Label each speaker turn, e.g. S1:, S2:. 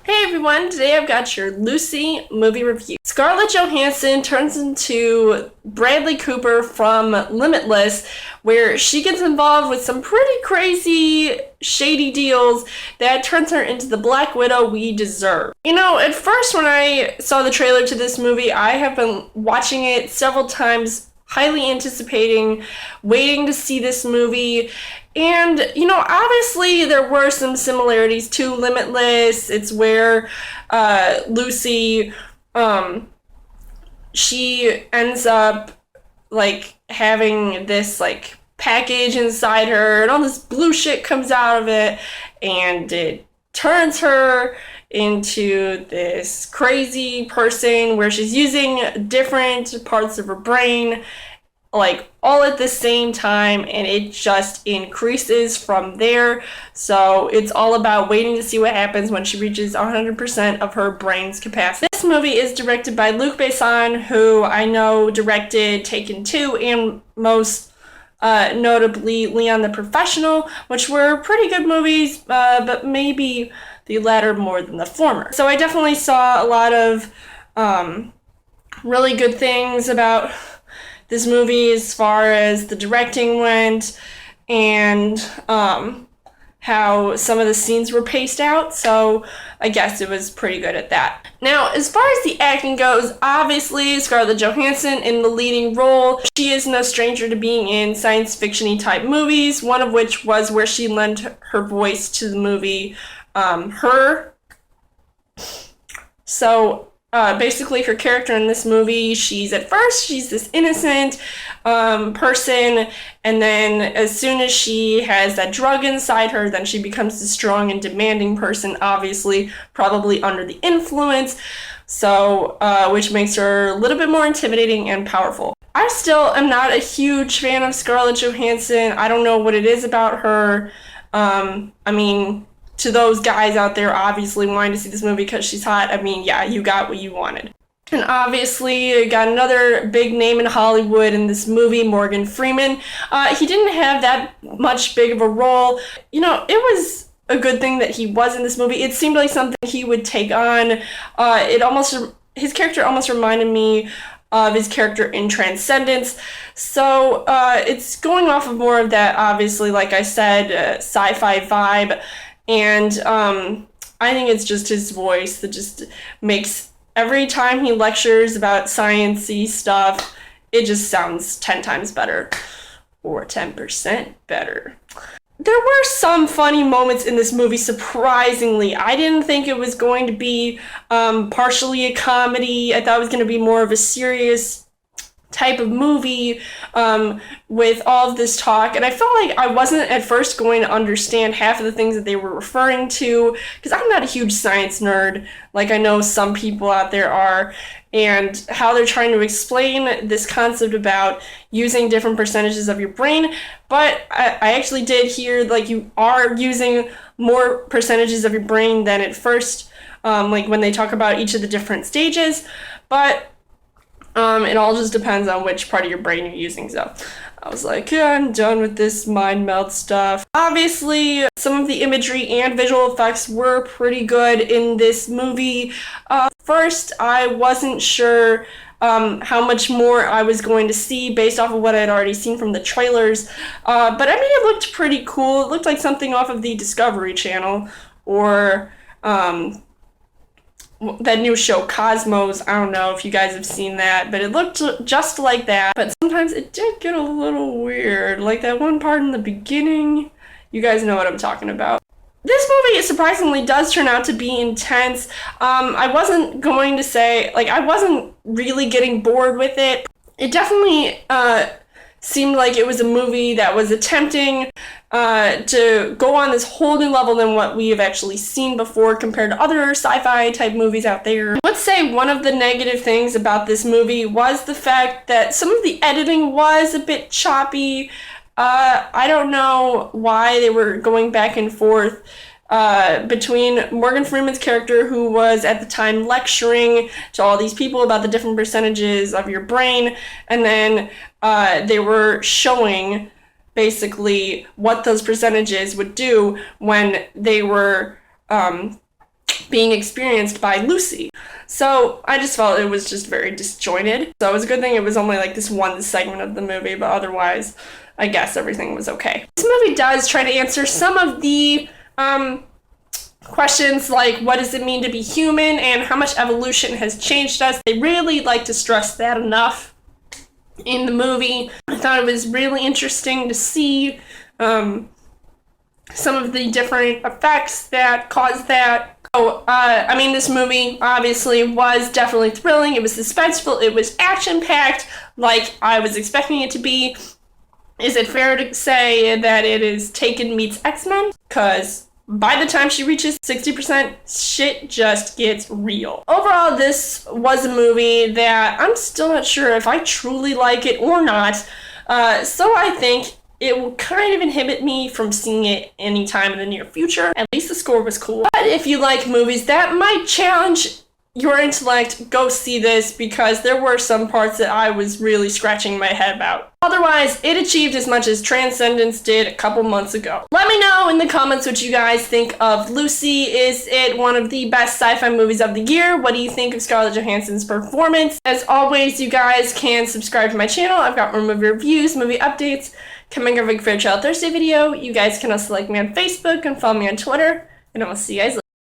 S1: Hey everyone, today I've got your Lucy movie review. Scarlett Johansson turns into Bradley Cooper from Limitless, where she gets involved with some pretty crazy, shady deals that turns her into the Black Widow we deserve. You know, at first when I saw the trailer to this movie, I have been watching it several times, highly anticipating, waiting to see this movie. And, you know, obviously there were some similarities to Limitless. It's where Lucy, she ends up, like, having this, like, package inside her, and all this blue shit comes out of it, and it turns her into this crazy person where she's using different parts of her brain, like, all at the same time, and it just increases from there. So it's all about waiting to see what happens when she reaches 100% of her brain's capacity. This movie is directed by Luc Besson, who I know directed Taken 2 and most notably Leon the Professional, which were pretty good movies, but maybe the latter more than the former. So I definitely saw a lot of really good things about this movie as far as the directing went and how some of the scenes were paced out, so I guess it was pretty good at that. Now, as far as the acting goes, obviously Scarlett Johansson in the leading role. She is no stranger to being in science fiction-y type movies, one of which was where she lent her voice to the movie Her. So basically her character in this movie, she's this innocent person, and then as soon as she has that drug inside her, then she becomes a strong and demanding person, obviously probably under the influence, so which makes her a little bit more intimidating and powerful. I still am not a huge fan of Scarlett Johansson. I don't know what it is about her. I mean, to those guys out there obviously wanting to see this movie because she's hot, I mean, yeah, you got what you wanted. And obviously, got another big name in Hollywood in this movie, Morgan Freeman. He didn't have that much big of a role. You know, it was a good thing that he was in this movie. It seemed like something he would take on. His character almost reminded me of his character in Transcendence. So it's going off of more of that, obviously, like I said, sci-fi vibe. And I think it's just his voice that just makes, every time he lectures about science-y stuff, it just sounds 10 times better, or 10% better. There were some funny moments in this movie, surprisingly. I didn't think it was going to be partially a comedy. I thought it was going to be more of a serious type of movie with all of this talk, and I felt like I wasn't at first going to understand half of the things that they were referring to, because I'm not a huge science nerd like I know some people out there are, and how they're trying to explain this concept about using different percentages of your brain. But I actually did hear, like, you are using more percentages of your brain than at first, like when they talk about each of the different stages, but it all just depends on which part of your brain you're using. So I was like, yeah, I'm done with this mind meld stuff. Obviously, some of the imagery and visual effects were pretty good in this movie. First, I wasn't sure how much more I was going to see based off of what I had already seen from the trailers. But I mean, it looked pretty cool. It looked like something off of the Discovery Channel, or that new show Cosmos. I don't know if you guys have seen that, but it looked just like that. But sometimes it did get a little weird, like that one part in the beginning. You guys know what I'm talking about. This movie surprisingly does turn out to be intense. I wasn't going to say, like, I wasn't really getting bored with it. It definitely seemed like it was a movie that was attempting to go on this whole new level than what we have actually seen before compared to other sci-fi type movies out there. Let's say one of the negative things about this movie was the fact that some of the editing was a bit choppy. I don't know why they were going back and forth between Morgan Freeman's character, who was at the time lecturing to all these people about the different percentages of your brain, and then they were showing basically what those percentages would do when they were being experienced by Lucy. So I just felt it was just very disjointed. So it was a good thing it was only like this one segment of the movie, but otherwise, I guess everything was okay. This movie does try to answer some of the questions like what does it mean to be human and how much evolution has changed us. They really like to stress that enough in the movie. I thought it was really interesting to see some of the different effects that caused that. I mean, this movie obviously was definitely thrilling. It was suspenseful. It was action-packed like I was expecting it to be. Is it fair to say that it is Taken meets X-Men? Because by the time she reaches 60%, shit just gets real. Overall, this was a movie that I'm still not sure if I truly like it or not. So I think it will kind of inhibit me from seeing it anytime in the near future. At least the score was cool. But if you like movies that might challenge your intellect, go see this, because there were some parts that I was really scratching my head about. Otherwise, it achieved as much as Transcendence did a couple months ago. Let me know in the comments what you guys think of Lucy. Is it one of the best sci-fi movies of the year? What do you think of Scarlett Johansson's performance? As always, you guys can subscribe to my channel. I've got more movie reviews, movie updates, coming every Fairchild Thursday video. You guys can also like me on Facebook and follow me on Twitter. And I will see you guys later.